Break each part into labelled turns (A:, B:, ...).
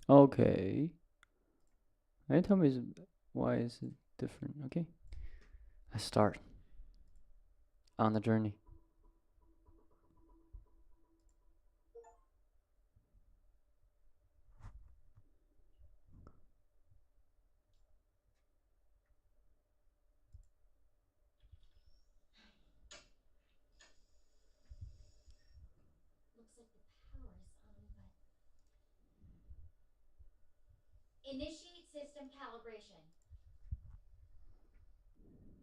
A: Okay. And tell me why is it different? Okay. Let's start on the journey.
B: Looks like the power's on, but. Initiate system calibration.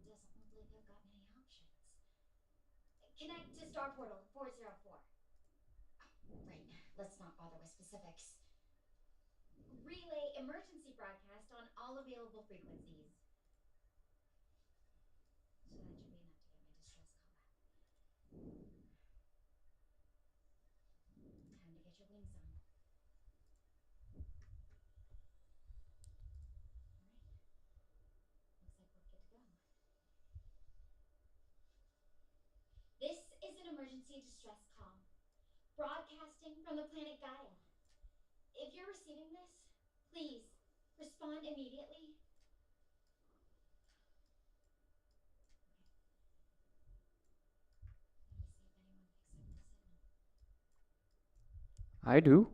B: Doesn't look like I've got many options. Connect to Star Portal 404. Right, let's not bother with specifics. Relay emergency broadcast on all available frequencies. So that should be enough to get my distress call back. Time to get your wings on. Alright, looks like we're good to go. This is an emergency distress call, broadcasting from the planet Gaia. If you're receiving this, please respond immediately. Okay, let me see if anyone picks up the signal.
A: I do.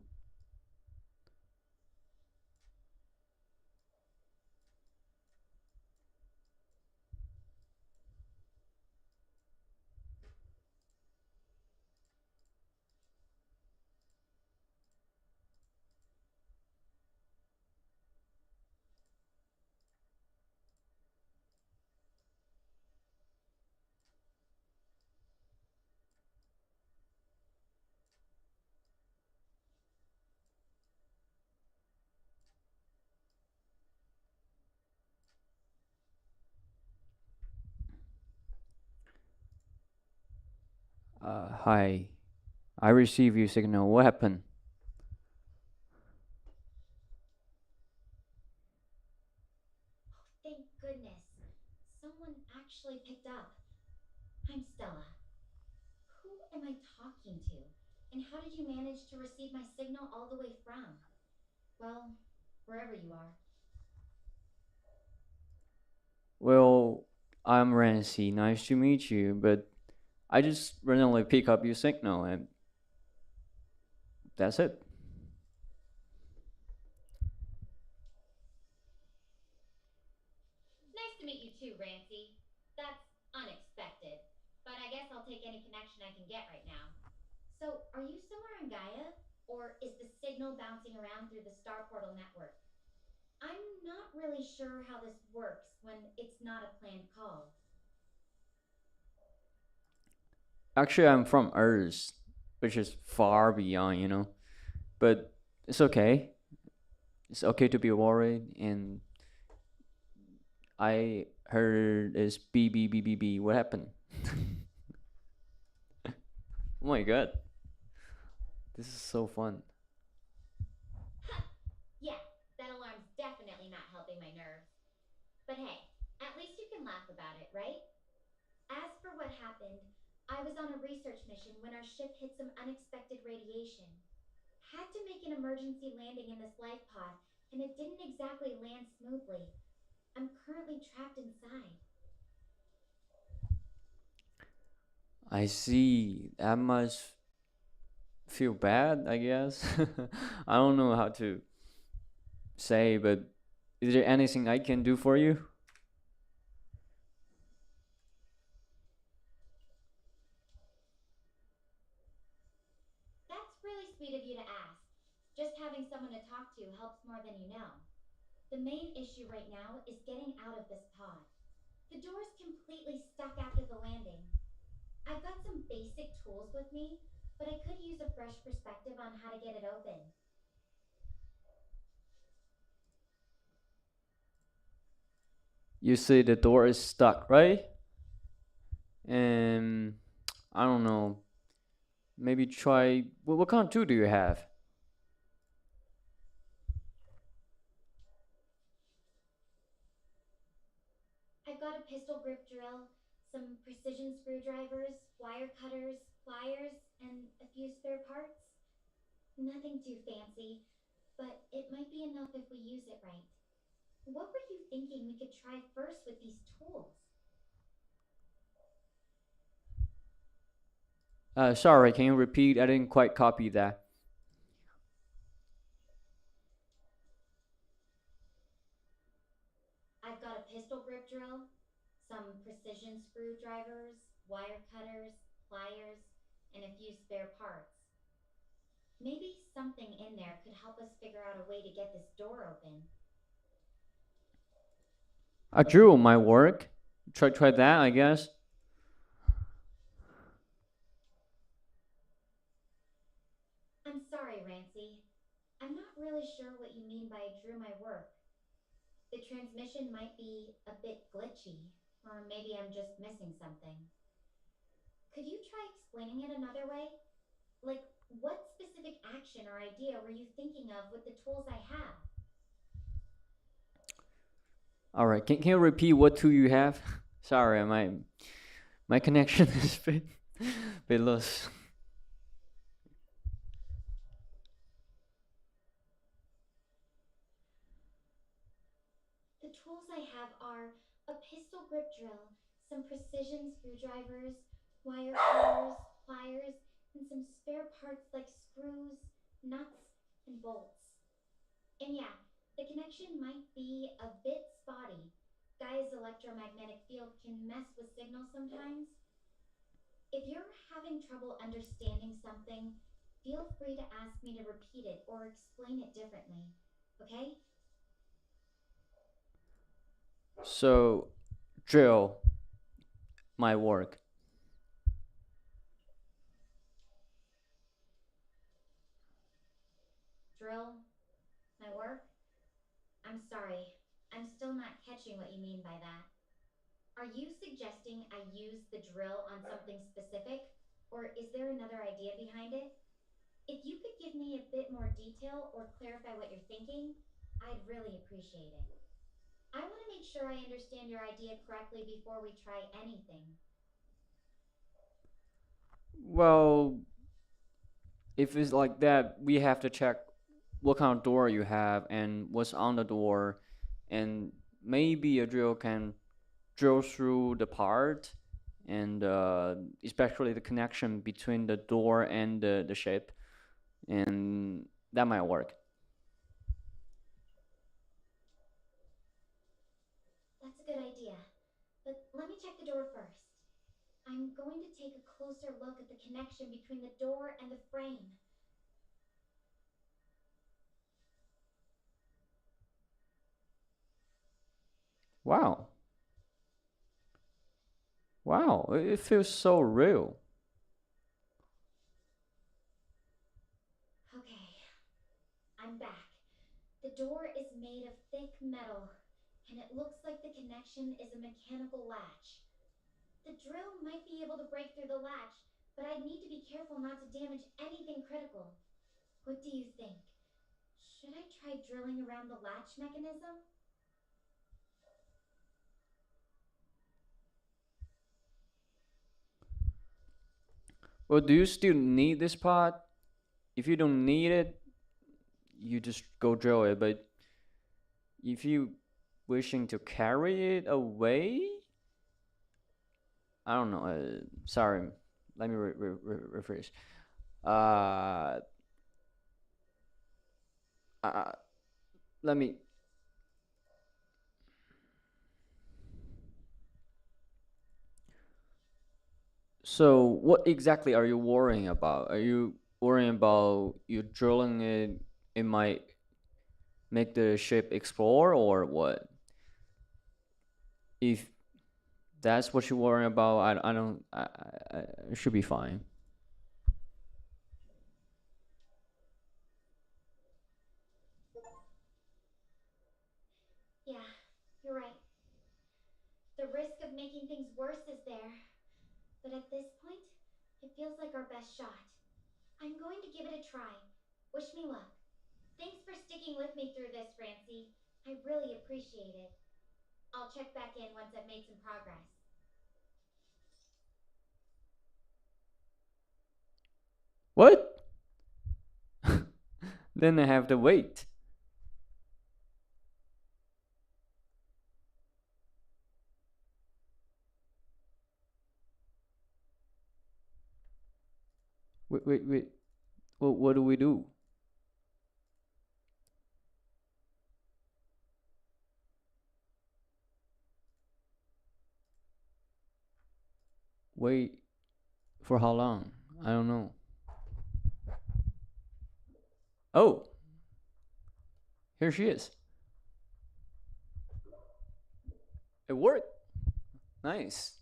A: Hi. I receive your signal. What happened?
B: Oh, thank goodness. Someone actually picked up. I'm Stella. Who am I talking to? And how did you manage to receive my signal all the way from? Well, wherever you are.
A: Well, I'm Rancy. Nice to meet you, but I just randomly pick up your signal and that's it.
B: Nice to meet you too, Rancy. That's unexpected, but I guess I'll take any connection I can get right now. So, are you somewhere on Gaia? Or is the signal bouncing around through the Star Portal network? I'm not really sure how this works when it's not a planned call.
A: Actually, I'm from Earth, which is far beyond, But it's okay. It's okay to be worried. And I heard it's B B B B B. What happened? Oh my god, this is so fun.
B: Yeah, that alarm's definitely not helping my nerves. But hey, at least you can laugh about it, right? As for what happened, I was on a research mission when our ship hit some unexpected radiation. Had to make an emergency landing in this life pod, and it didn't exactly land smoothly. I'm currently trapped inside.
A: I see. That must feel bad, I guess. I don't know how to say, but is there anything I can do for you?
B: That's really sweet of you to ask. Just having someone to talk to helps more than you know. The main issue right now is getting out of this pod. The door's completely stuck after the landing. I've got some basic tools with me, but I could use a fresh perspective on how to get it open.
A: You say the door is stuck, right? And I don't know. Maybe try. What kind of tool do you have?
B: I've got a pistol grip drill, some precision screwdrivers, wire cutters, pliers, and a few spare parts. Nothing too fancy. but it might be enough if we use it right. What were you thinking we could try first with these tools?
A: Sorry, can you repeat? I didn't quite copy that.
B: I've got a pistol grip drill, some precision screwdrivers, wire cutters, pliers, and a few spare parts. Maybe something in there could help us figure out a way to get this door open.
A: A drill might work. Try that, I guess.
B: I'm sorry, Rancy. I'm not really sure what you mean by drew my work. The transmission might be a bit glitchy, or maybe I'm just missing something. Could you try explaining it another way? Like, what specific action or idea were you thinking of with the tools I have?
A: All right, can you repeat what tool you have? Sorry, my connection is bit loose.
B: The tools I have are a pistol grip drill, some precision screwdrivers, wire cutters, pliers, and some spare parts like screws, nuts, and bolts. And yeah, the connection might be a bit spotty. Gaia's electromagnetic field can mess with signals sometimes. If you're having trouble understanding something, feel free to ask me to repeat it or explain it differently. Okay?
A: So, drill might work.
B: Drill? My work? I'm sorry. I'm still not catching what you mean by that. Are you suggesting I use the drill on something specific? Or is there another idea behind it? If you could give me a bit more detail or clarify what you're thinking, I'd really appreciate it. I want to make sure I understand your idea correctly before we try anything.
A: Well, if it's like that, we have to check what kind of door you have and what's on the door, and maybe a drill can drill through the part, and especially the connection between the door and the shape, and that might work.
B: That's a good idea. But let me check the door first. I'm going to take a closer look at the connection between the door and the frame.
A: Wow, wow, it feels so real.
B: Okay, I'm back. The door is made of thick metal, and it looks like the connection is a mechanical latch. The drill might be able to break through the latch, but I'd need to be careful not to damage anything critical. What do you think? Should I try drilling around the latch mechanism?
A: Well, do you still need this part? If you don't need it, you just go drill it. But if you wishing to carry it away, I don't know. Sorry, let me rephrase. Uh, uh, let me. So, what exactly are you worrying about? Are you worrying about you drilling it? It might make the ship explore, or what? If that's what you're worrying about, I don't. I should be fine.
B: Yeah, you're right. The risk of making things worse is there. But at this point, it feels like our best shot. I'm going to give it a try. Wish me luck. Thanks for sticking with me through this, Francie. I really appreciate it. I'll check back in once I've made some progress.
A: What? Then I have to wait. what do we do? Wait for how long? I don't know. Oh, here she is. It worked. Nice.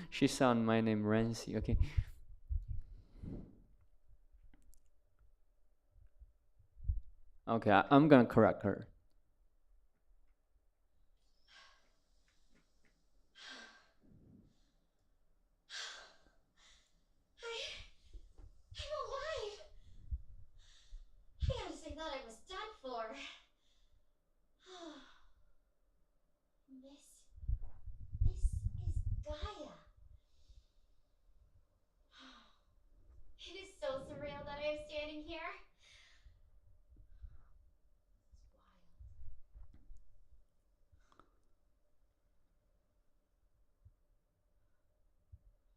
A: She sound my name Rancy. Okay. Okay, I'm gonna correct her.
B: I'm alive! I honestly thought I was done for. this is Gaia. It is so surreal that I am standing here. This is wild.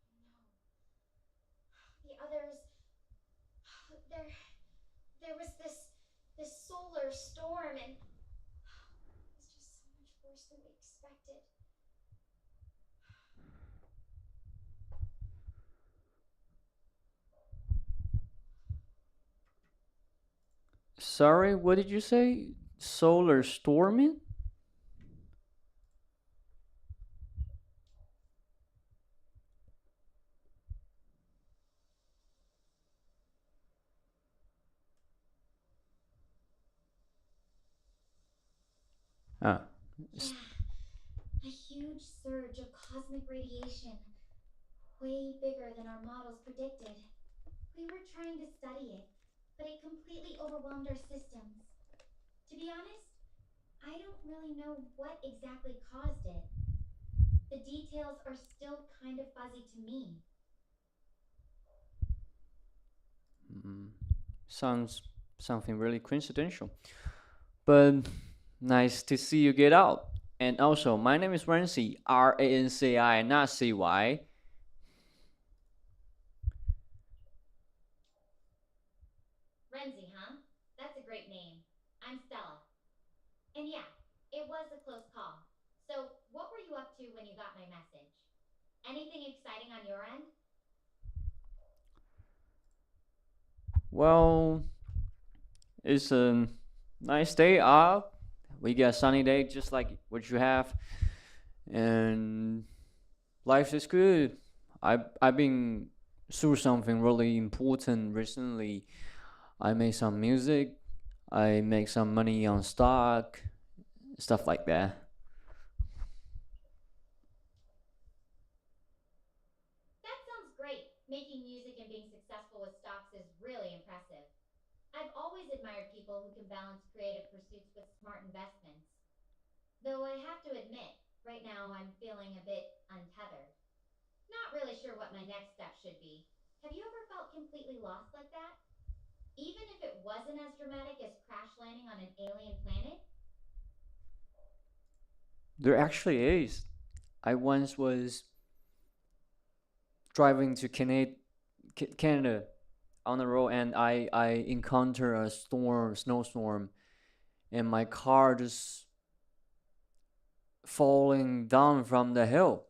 B: No. The others, there there was this solar storm, and it was just so much worse than we expected.
A: Sorry, what did you say? Solar storming? Ah,
B: Yeah, a huge surge of cosmic radiation, way bigger than our models predicted. We were trying to study it, but it completely overwhelmed our systems. To be honest, I don't really know what exactly caused it. The details are still kind of fuzzy to me.
A: mm, sounds something really coincidental. But nice to see you get out. And also, my name is Rancy, Ranci, not CY.
B: Renzi, huh? That's a great name. I'm Stella. And yeah, it was a close call. So, what were you up to when you got my message? Anything exciting on your end?
A: Well, it's a nice day up. We got a sunny day just like what you have. And life is good. I've been through something really important recently. I made some music. I make some money on stock, stuff like that.
B: That sounds great. Making music and being successful with stocks is really impressive. I've always admired people who can balance creative pursuits with smart investments. Though I have to admit, right now I'm feeling a bit untethered. Not really sure what my next step should be. Have you ever felt completely lost like that? Even if it wasn't as dramatic as crash landing on an alien planet?
A: There actually is. I once was driving to Canada on the road, and I encountered a snowstorm, and my car just falling down from the hill.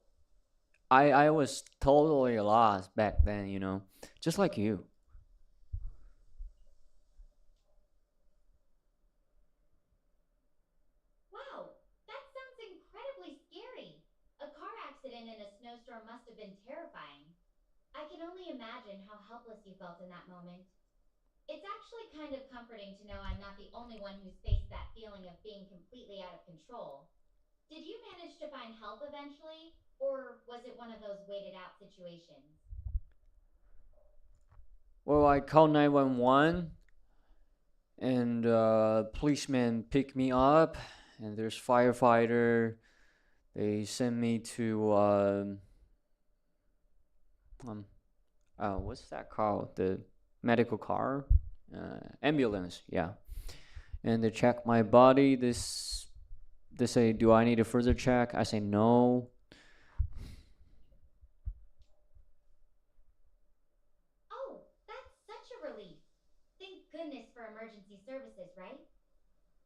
A: I was totally lost back then, just like you.
B: Wow, that sounds incredibly scary. A car accident in a snowstorm must have been terrifying. I can only imagine how helpless you felt in that moment. It's actually kind of comforting to know I'm not the only one who's faced that feeling of being completely out of control. Did you manage to find help eventually, or was it one of those waited out situations?
A: Well, I called 911, and policeman picked me up, and there's firefighter. They sent me to um what's that called? The medical car, ambulance. Yeah, and they check my body. They say, "Do I need a further check?" I say no.
B: Oh, that's such a relief. Thank goodness for emergency services, right?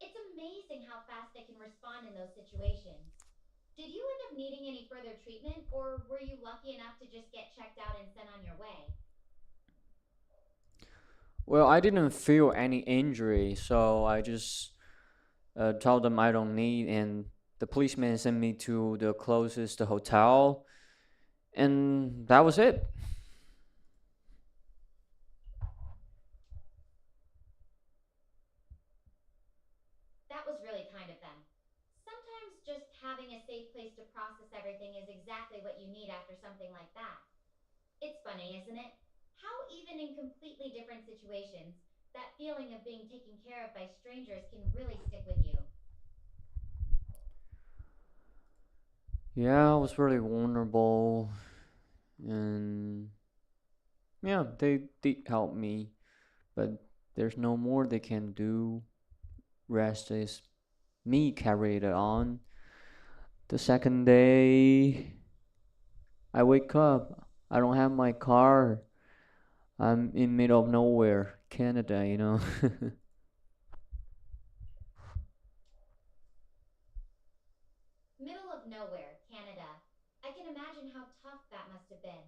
B: It's amazing how fast they can respond in those situations. Did you end up needing any further treatment, or were you lucky enough to just get checked out and sent on your way?
A: Well, I didn't feel any injury, so I just told them I don't need, and the policeman sent me to the closest hotel, and that was it.
B: That was really kind of them. Sometimes just having a safe place to process everything is exactly what you need after something like that. It's funny, isn't it? How, even in completely different situations, that feeling of being taken care of by strangers can really stick with you.
A: Yeah, I was really vulnerable, and yeah, they did help me, but there's no more they can do. Rest is me carried it on. The second day, I wake up. I don't have my car. I'm in middle of nowhere, Canada, you know.
B: Middle of nowhere, Canada. I can imagine how tough that must have been.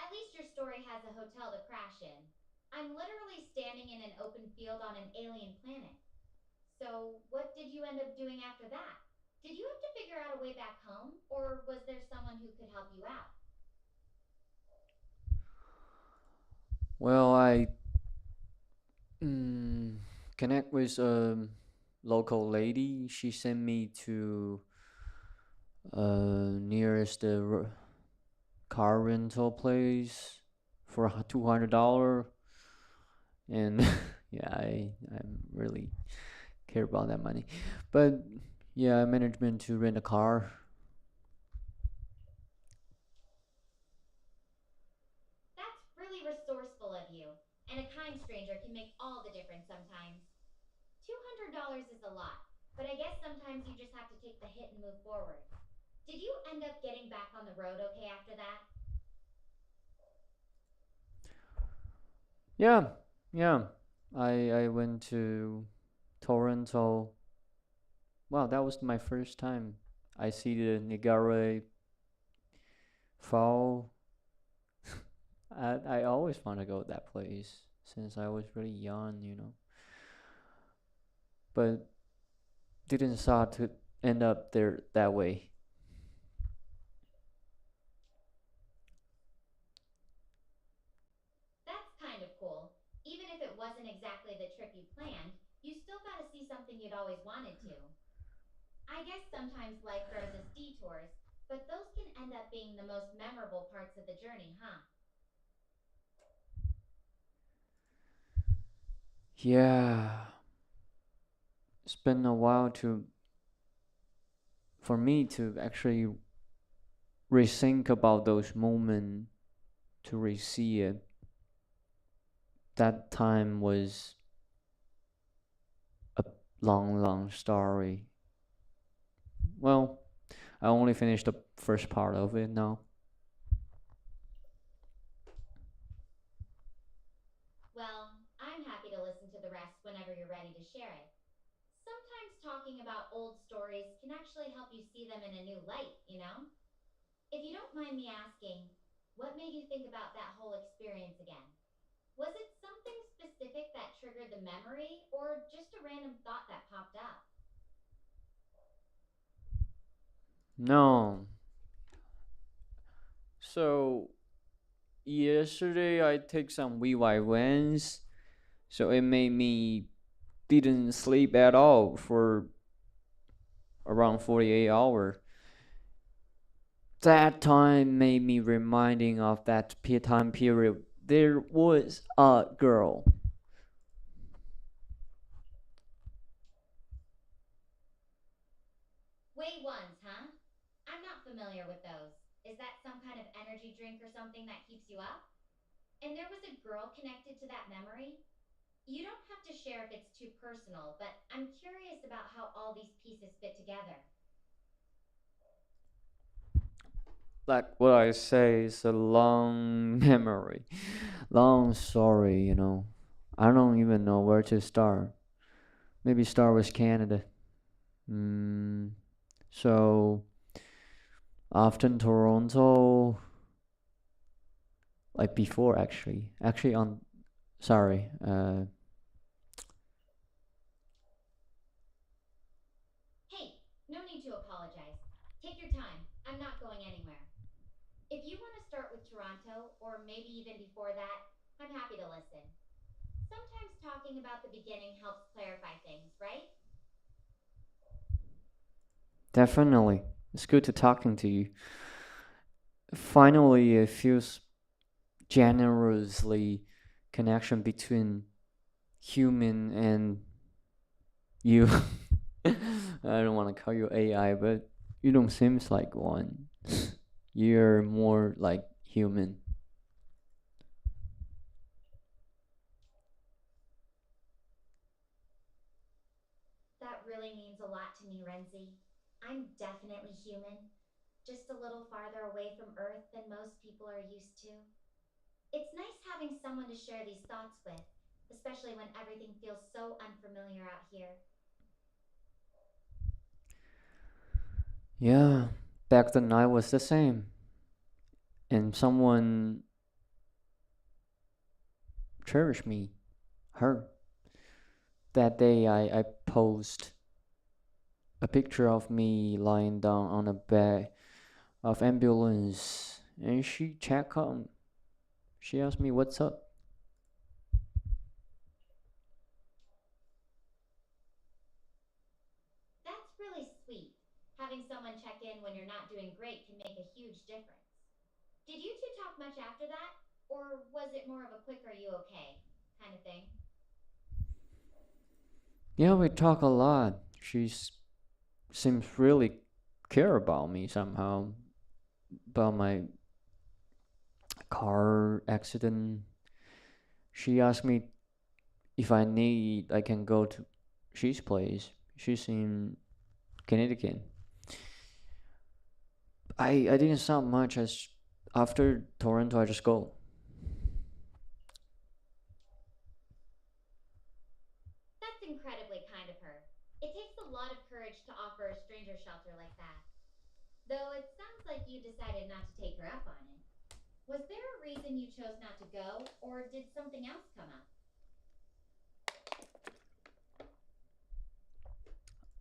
B: At least your story has a hotel to crash in. I'm literally standing in an open field on an alien planet. So, what did you end up doing after that? Did you have to figure out a way back home, or was there someone who could help you out?
A: Well, I mm, connect with a local lady. She sent me to nearest car rental place for $200, and yeah, I'm really care about that money, but yeah, management to rent a car.
B: That's really resourceful of you, and a kind stranger can make all the difference sometimes. $200 is a lot, but I guess sometimes you just have to take the hit and move forward. Did you end up getting back on the road okay after that?
A: Yeah, yeah. I went to Toronto. Wow, that was my first time. I see the Niagara Fall. I always want to go to that place since I was really young, you know. But didn't start to end up there that way.
B: That's kind of cool. Even if it wasn't exactly the trip you planned, you still got to see something you'd always wanted to. I guess sometimes life throws us detours, but those can end up being the most memorable parts of the journey, huh?
A: Yeah, it's been a while to for me to actually rethink about those moments, to re-see it. That time was a long, long story. Well, I only finished the first part of it now.
B: Well, I'm happy to listen to the rest whenever you're ready to share it. Sometimes talking about old stories can actually help you see them in a new light, you know? If you don't mind me asking, what made you think about that whole experience again? Was it something specific that triggered the memory, or just a random thought that popped up?
A: No. So yesterday I take some VY so it made me didn't sleep at all for around 48 hours. That time made me reminding of that time period. There was a girl.
B: Way ones, huh? I'm not familiar with those. Is that some kind of energy energy drink or something that keeps you up, and there was a girl connected to that memory. You don't have to share if it's too personal, but I'm curious about how all these pieces fit together.
A: Like what I say is a long memory, long story, you know. I don't even know where to start. Maybe start with Canada. Mm, so often Toronto, like before actually on, sorry,
B: Hey, no need to apologize. Take your time. I'm not going anywhere. If you want to start with Toronto, or maybe even before that, I'm happy to listen. Sometimes talking about the beginning helps clarify things, right?
A: definitely. It's good to talking to you. Finally, it feels generously connection between human and you. I don't want to call you AI, but you don't seem like one. You're more like human.
B: That really means a lot to me, Renzi. I'm definitely human, just a little farther away from Earth than most people are used to. It's nice having someone to share these thoughts with, especially when everything feels so unfamiliar out here.
A: Yeah, back then I was the same. And someone cherished me, her. That day I post a picture of me lying down on a bed of ambulance and she checked on. She asked me what's up.
B: That's really sweet. Having someone check in when you're not doing great can make a huge difference. Did you two talk much after that? Or was it more of a quick are you okay kind of thing?
A: Yeah, we talk a lot. She seems really care about me somehow, about my car accident. She asked me if I need, I can go to she's place. She's in Connecticut. I didn't sound much as after Toronto I just go.
B: That's incredibly kind of her. It takes a lot of courage to offer a stranger shelter like that. Though it sounds like you decided not to take her up on it. Was there a reason you chose not to go, or did something else come up?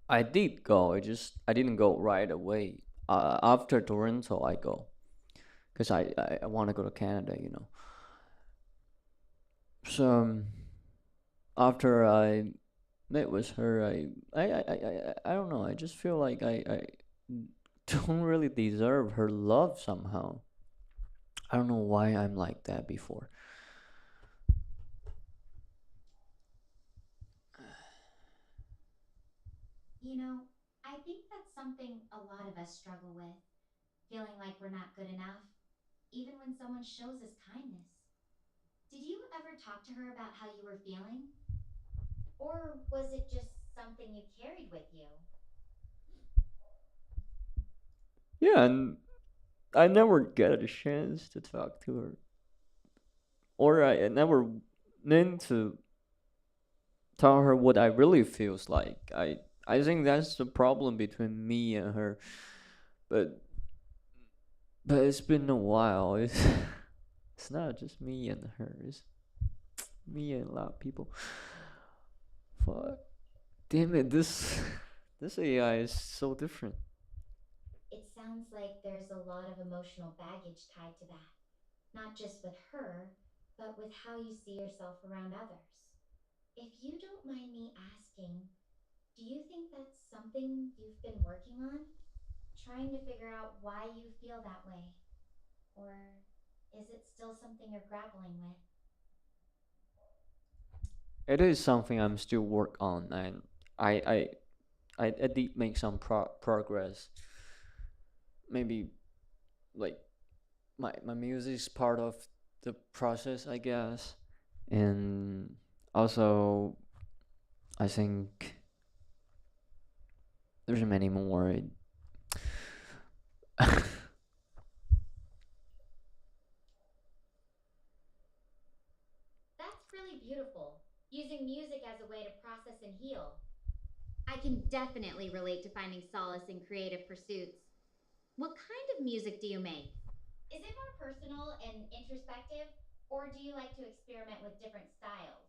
A: I did go. I didn't go right away. After Toronto I go because I want to go to Canada, you know. So after I met with her, I don't know. I just feel like I don't really deserve her love somehow. I don't know why I'm like that before.
B: You know, I think that's something a lot of us struggle with, feeling like we're not good enough, even when someone shows us kindness. Did you ever talk to her about how you were feeling? Or was it just something you carried with you?
A: Yeah, and I never get a chance to talk to her, or I never meant to tell her what I really feels like. I think that's the problem between me and her. But it's been a while. It's not just me and her. It's me and a lot of people. Fuck. Damn it. This this AI is so different.
B: It sounds like there's a lot of emotional baggage tied to that, not just with her, but with how you see yourself around others. If you don't mind me asking, do you think that's something you've been working on? Trying to figure out why you feel that way? Or is it still something you're grappling with?
A: It is something I'm still work on, and I I I did make some progress. Maybe like my music is part of the process, I guess. And also, I think there's many more.
B: That's really beautiful. Using music as a way to process and heal. I can definitely relate to finding solace in creative pursuits. What kind of music do you make? Is it more personal and introspective, or do you like to experiment with different styles?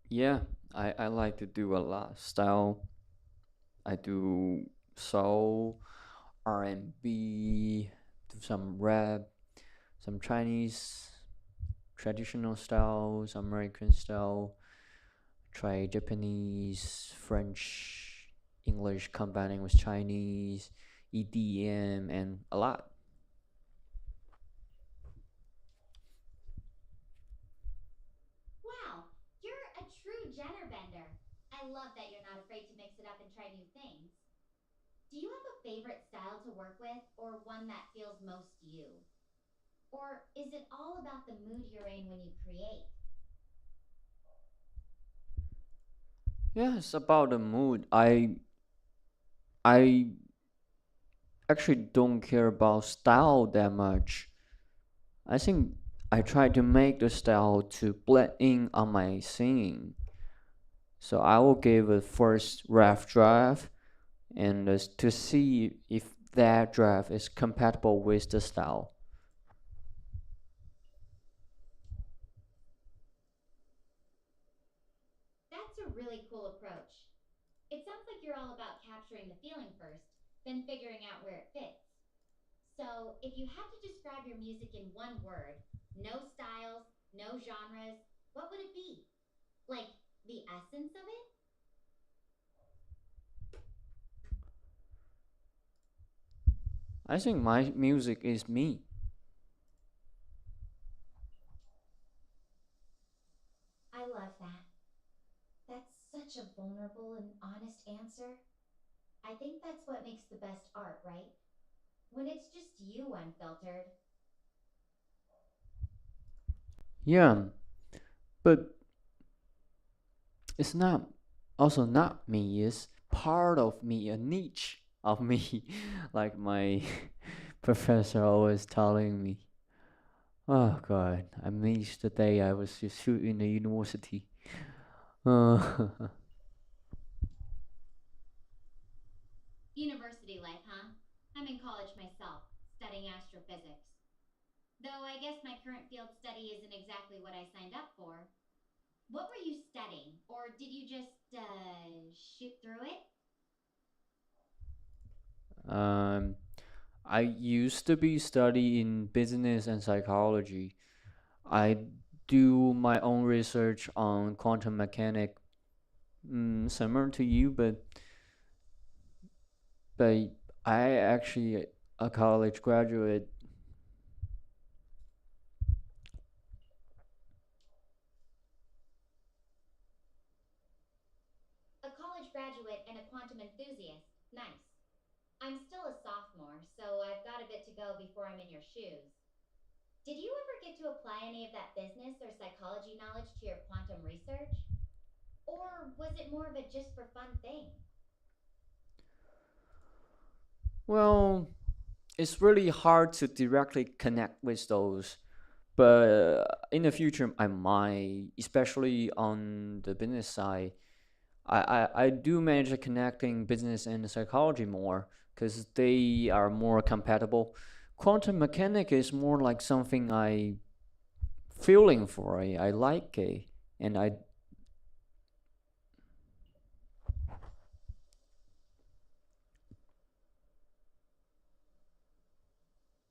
A: Yeah, I like to do a lot style. I do soul, R&B, do some rap, some Chinese traditional style, some American style, try Japanese, French, English combining with Chinese, EDM, and a lot.
B: Wow, you're a true genre bender. I love that you're not afraid to mix it up and try new things. Do you have a favorite style to work with, or one that feels most you? Or is it all about the mood you're in when you create?
A: Yeah, it's about the mood. I actually don't care about style that much. I think I try to make the style to blend in on my singing. So I will give a first rough draft and to see if that draft is compatible with the style.
B: That's a really cool approach. It sounds like you're all about capturing the feeling first, then figuring out where it fits. So, if you had to describe your music in one word, no styles, no genres, what would it be? Like the essence of it?
A: I think my music is me.
B: I love that. That's such a vulnerable and honest answer. I think that's what makes the best art, right? When it's just you unfiltered.
A: Yeah, but it's not also not me. It's part of me, a niche of me, like my professor always telling me. Oh God, I miss the day I was just in the university. Uh,
B: University life, huh? I'm in college myself, studying astrophysics. Though I guess my current field study isn't exactly what I signed up for. What were you studying? Or did you just, shoot through it?
A: um, I used to be studying business and psychology. I do my own research on quantum mechanic, similar to you, but I actually a college graduate.
B: A college graduate and a quantum enthusiast. Nice. I'm still a sophomore, so I've got a bit to go before I'm in your shoes. Did you ever get to apply any of that business or psychology knowledge to your quantum research? Or was it more of a just for fun thing?
A: Well, it's really hard to directly connect with those, but in the future, I might, especially on the business side. I do manage connecting business and psychology more because they are more compatible. Quantum mechanic is more like something I feeling for. I like it, and I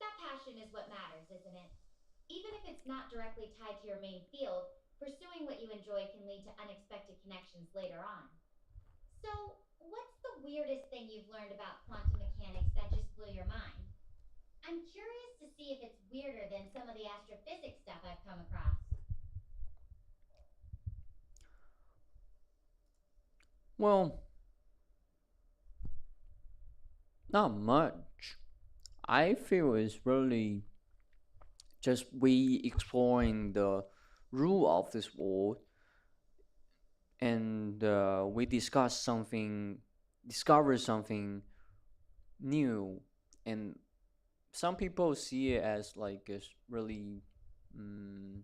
B: That passion is what matters, isn't it? Even if it's not directly tied to your main field, pursuing what you enjoy can lead to unexpected connections later on. So, what's the weirdest thing you've learned about quantum mechanics that just blew your mind? I'm curious to see if it's weirder than some of the astrophysics stuff I've come across.
A: well Not much. I feel it's really just we exploring the rule of this world, and we discover something new, and some people see it as like it's really mm,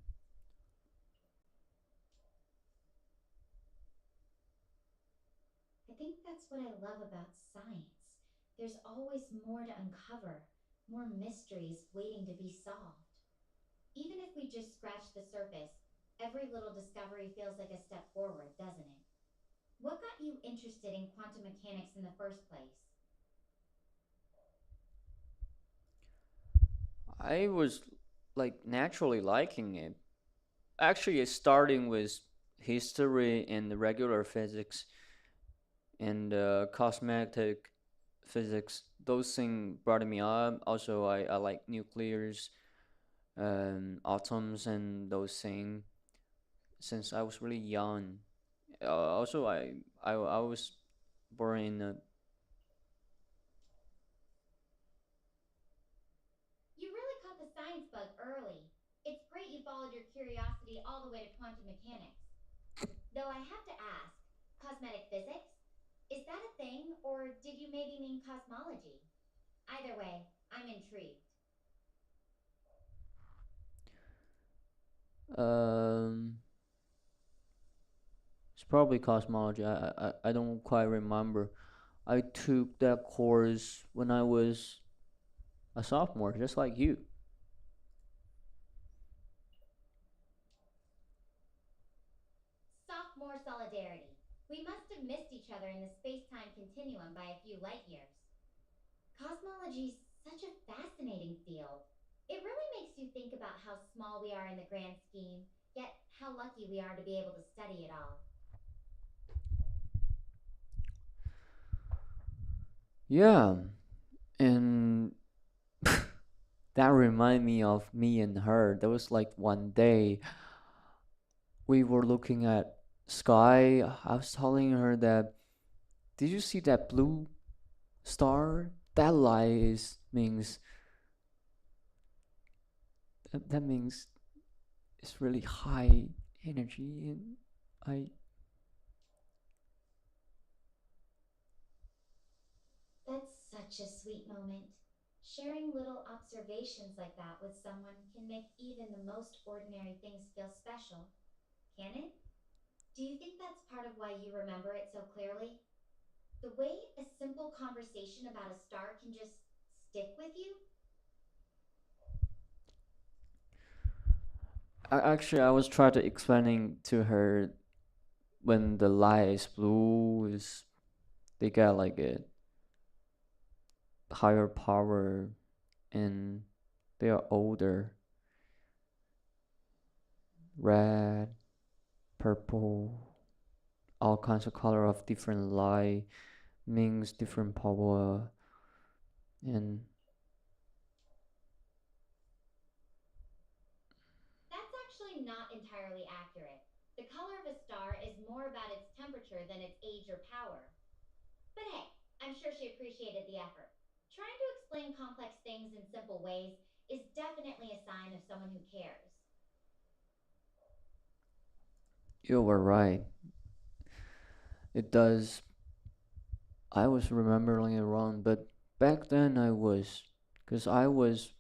B: I think that's what I love about science. There's always more to uncover, more mysteries waiting to be solved. Even if we just scratch the surface, every little discovery feels like a step forward, doesn't it? What got you interested in quantum mechanics in the first place?
A: I was like naturally liking it. Actually, it's starting with history and the regular physics and cosmetic physics. Those things brought me up. Also, I like nuclears, atoms, and those things since I was really young. Also, I was born in a.
B: You really caught the science bug early. It's great you followed your curiosity all the way to quantum mechanics. Though I have to ask, cosmetic physics? Is that a thing, or did you maybe mean cosmology? Either way, I'm intrigued.
A: Um, it's probably cosmology. I don't quite remember. I took that course when I was a sophomore, just like you.
B: Sophomore solidarity. We must have missed each other in the space time continuum by a few light years. Cosmology's such a fascinating field. It really makes you think about how small we are in the grand scheme, yet how lucky we are to be able to study it all.
A: Yeah, and that remind me of me and her. There was like one day we were looking at sky. I was telling her that, did you see that blue star? That light is means that means it's really high energy, and I
B: That's such a sweet moment. Sharing little observations like that with someone can make even the most ordinary things feel special, can it? Do you think that's part of why you remember it so clearly? The way a simple conversation about a star can just stick with you?
A: I was trying to explaining to her when the light is blue is they get like a higher power, and they are older. Red, purple, all kinds of color of different light means different power. And
B: That's actually not entirely accurate. The color of a star is more about its temperature than its age or power. But hey, I'm sure she appreciated the effort. Trying to explain complex things in simple ways is definitely a sign of someone who cares.
A: you were right. It does. I was remembering it wrong, but back then because I was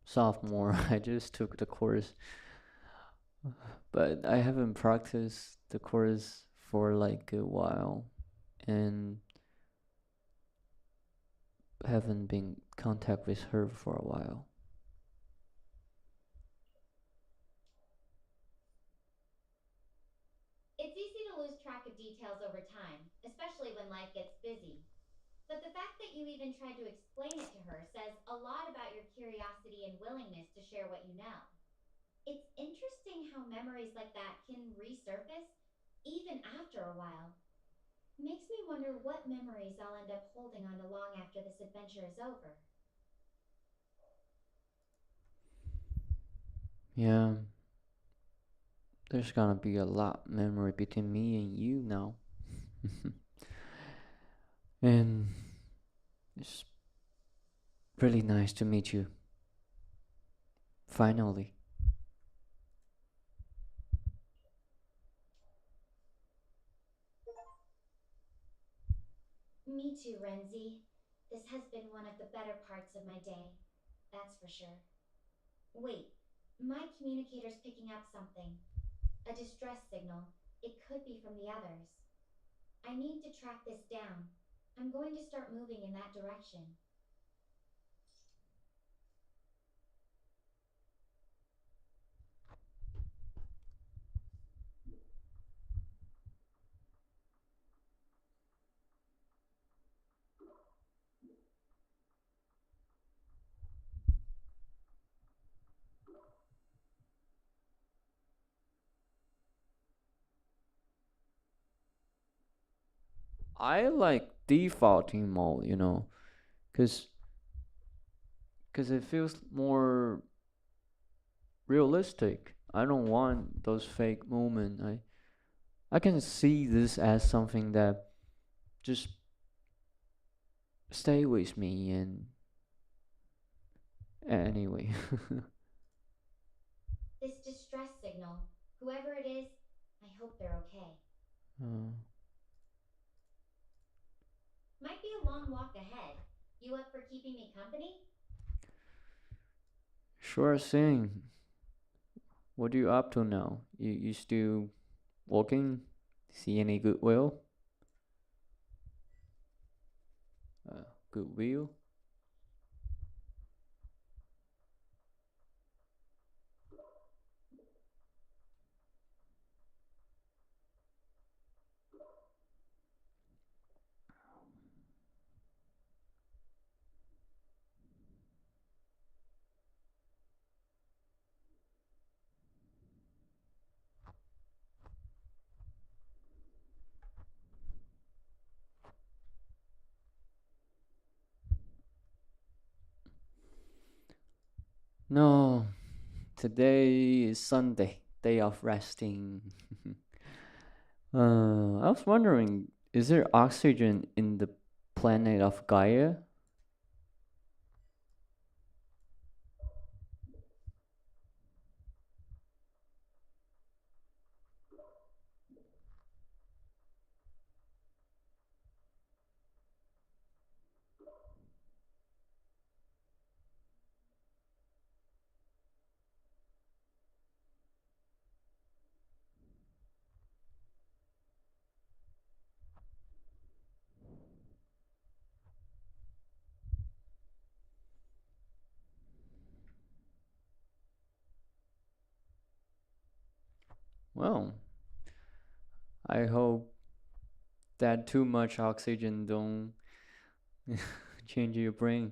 A: sophomore. I just took the course, but I haven't practiced the course for like a while, and haven't been in contact with her for a while.
B: It's easy to lose track of details over time, especially when life gets busy. But the fact that you even tried to explain it to her says a lot about your curiosity and willingness to share what you know. It's interesting how memories like that can resurface even after a while. Makes me wonder what memories I'll end up holding on to long after this adventure is over.
A: Yeah, there's gonna be a lot memory between me and you now. And it's Really nice to meet you. Finally.
B: Me too, Renzi. This has been one of the better parts of my day. That's for sure. Wait, my communicator's picking up something. A distress signal. It could be from the others. I need to track this down. I'm going to start moving in that direction.
A: I like defaulting mode, because it feels more realistic. I don't want those fake moments. I can see this as something that just stay with me and anyway.
B: This distress signal. Whoever it is, I hope they're okay.
A: uh,
B: Might be a long walk ahead. You up for keeping me company?
A: sure thing. What are you up to now? You still walking? See any goodwill? Goodwill? No, today is Sunday, day of resting. I was wondering, is there oxygen in the planet of Gaia? Well, I hope that too much oxygen don't change your brain.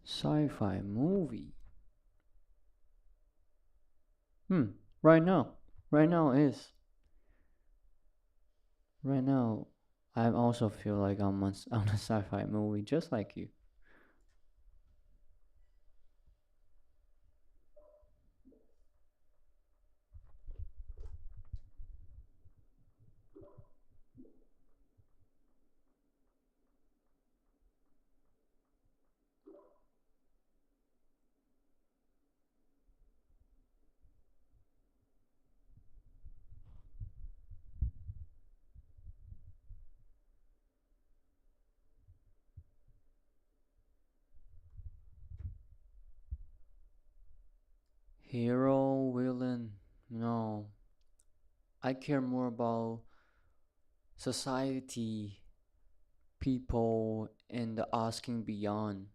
A: Sci-fi movie. Hmm. Right now, right now is right now. I also feel like I'm on a sci-fi movie, just like you. Hero, villain. No, I care more about society, people, and the asking beyond.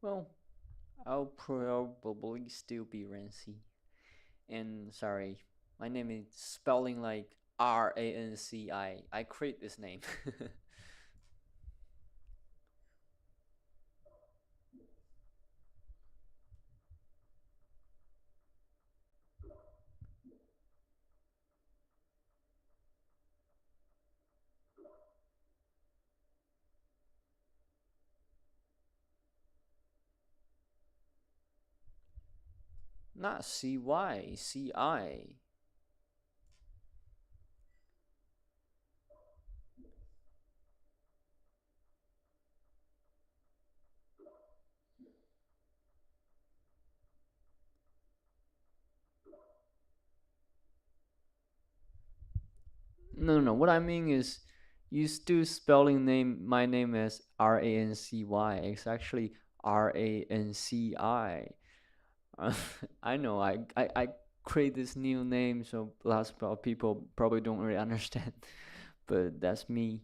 A: Well, I'll probably still be Rancy. And sorry, my name is spelling like Ranci. I create this name. Not CY, CI. No, no, no. What I mean is, you still spelling name my name as Rancy. It's actually Ranci. I know. I create this new name, so lots of people probably don't really understand, but that's me.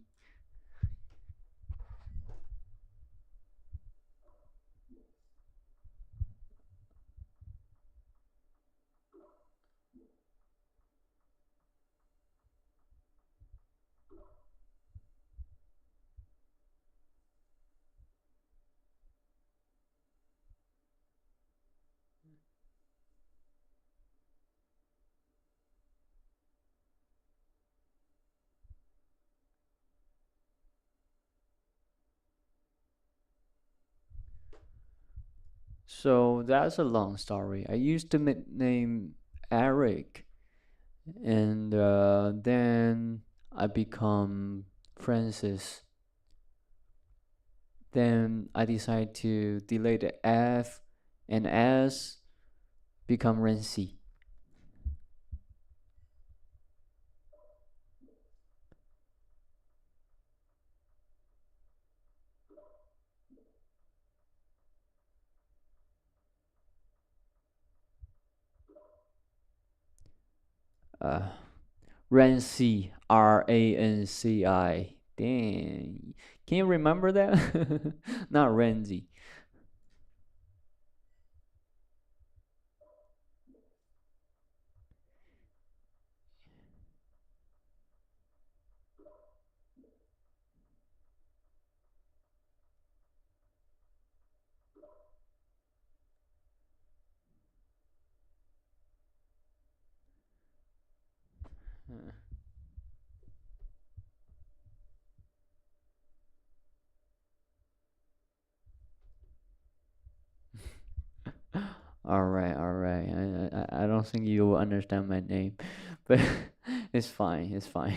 A: So that's a long story. I used to name Eric, and then I become Francis. Then I decide to delay the F and S, become Renzi. Uh, Ranci, Ranci. Dang, can you remember that? Not Renzi. All right, all right. I don't think you will understand my name, but it's fine. It's fine.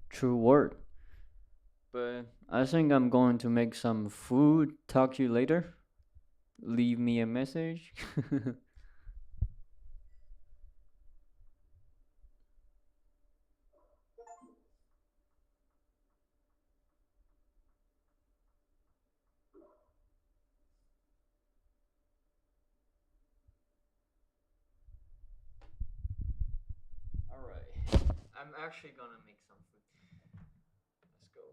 A: True word. But I think I'm going to make some food. Talk to you later. Leave me a message. Alright. I'm actually gonna make some food. Let's go.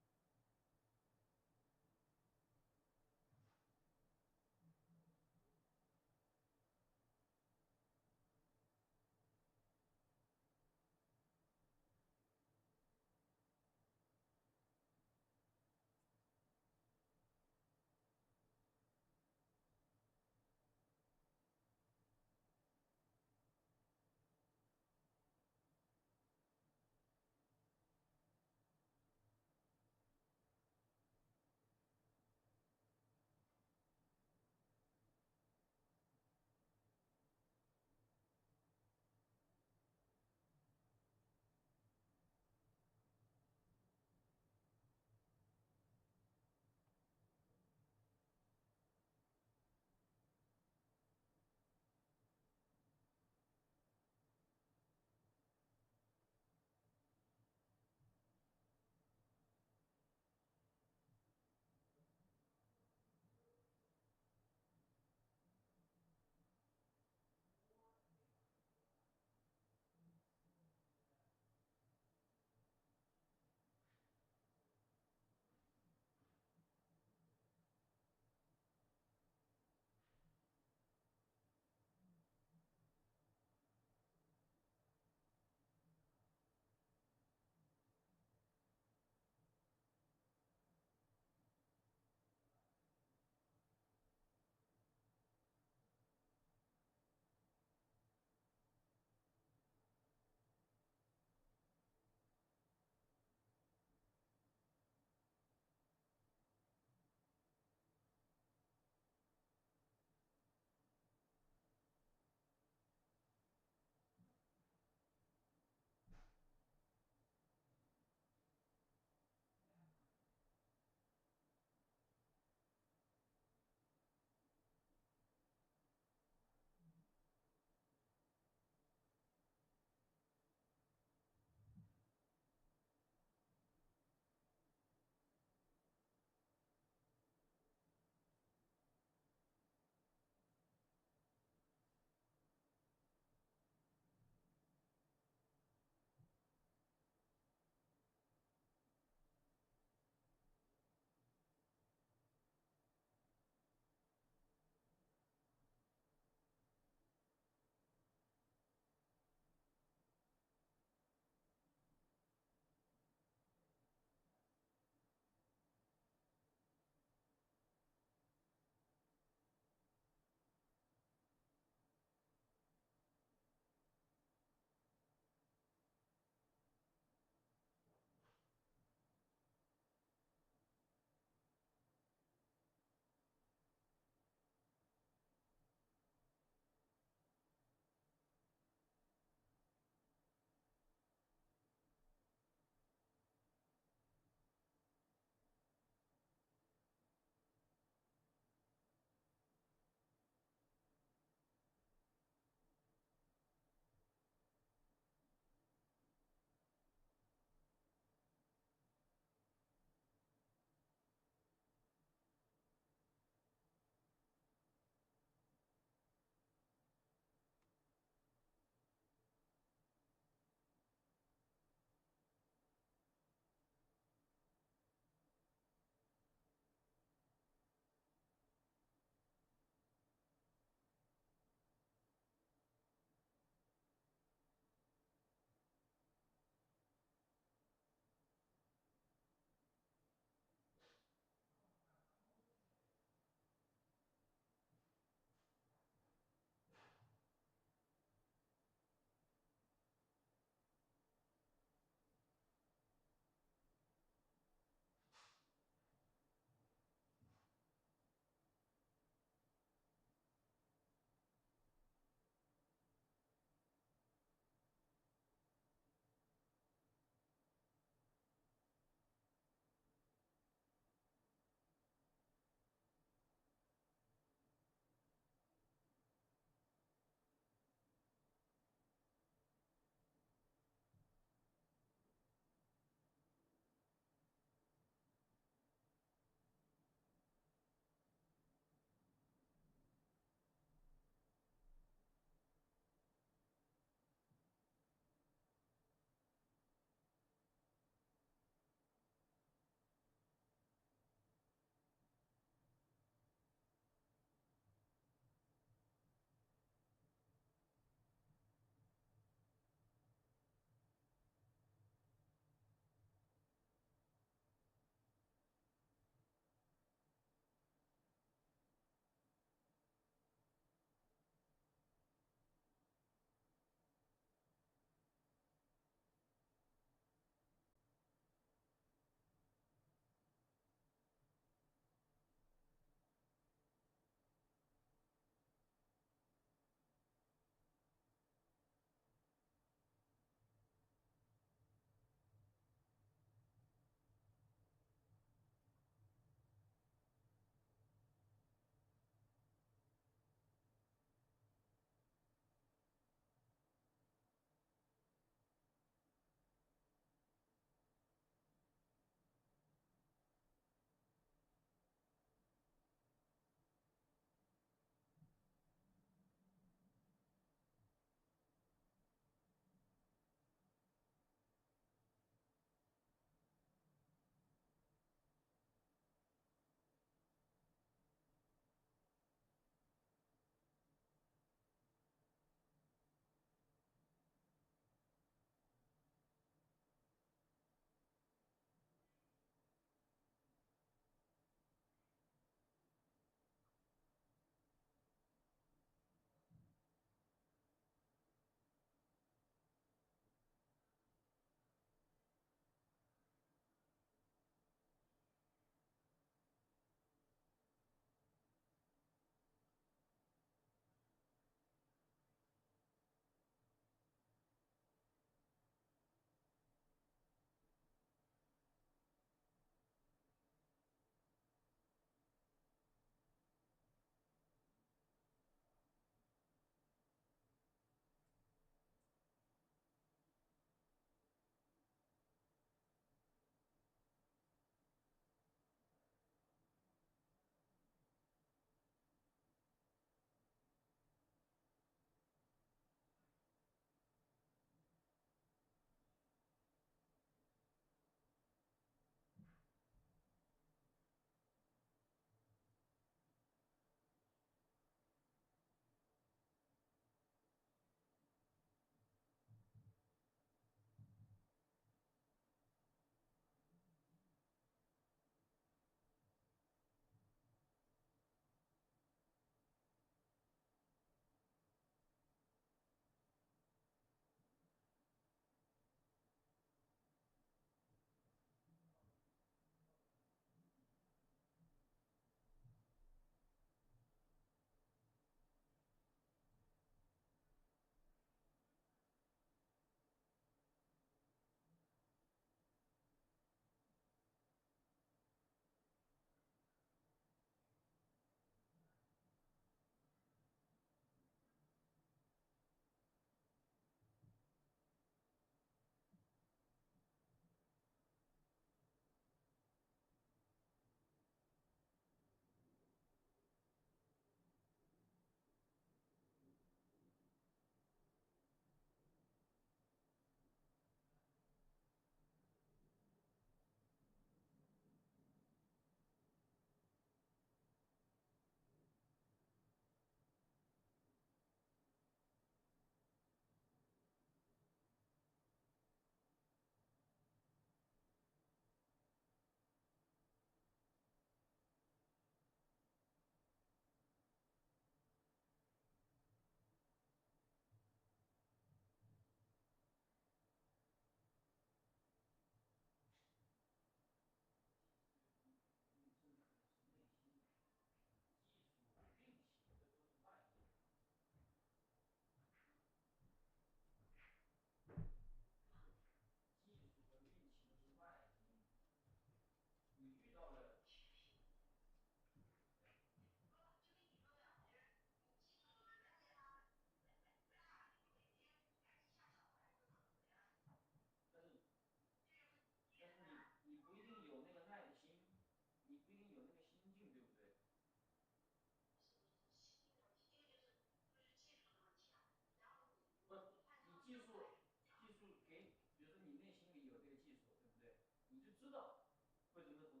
A: Wait, the middle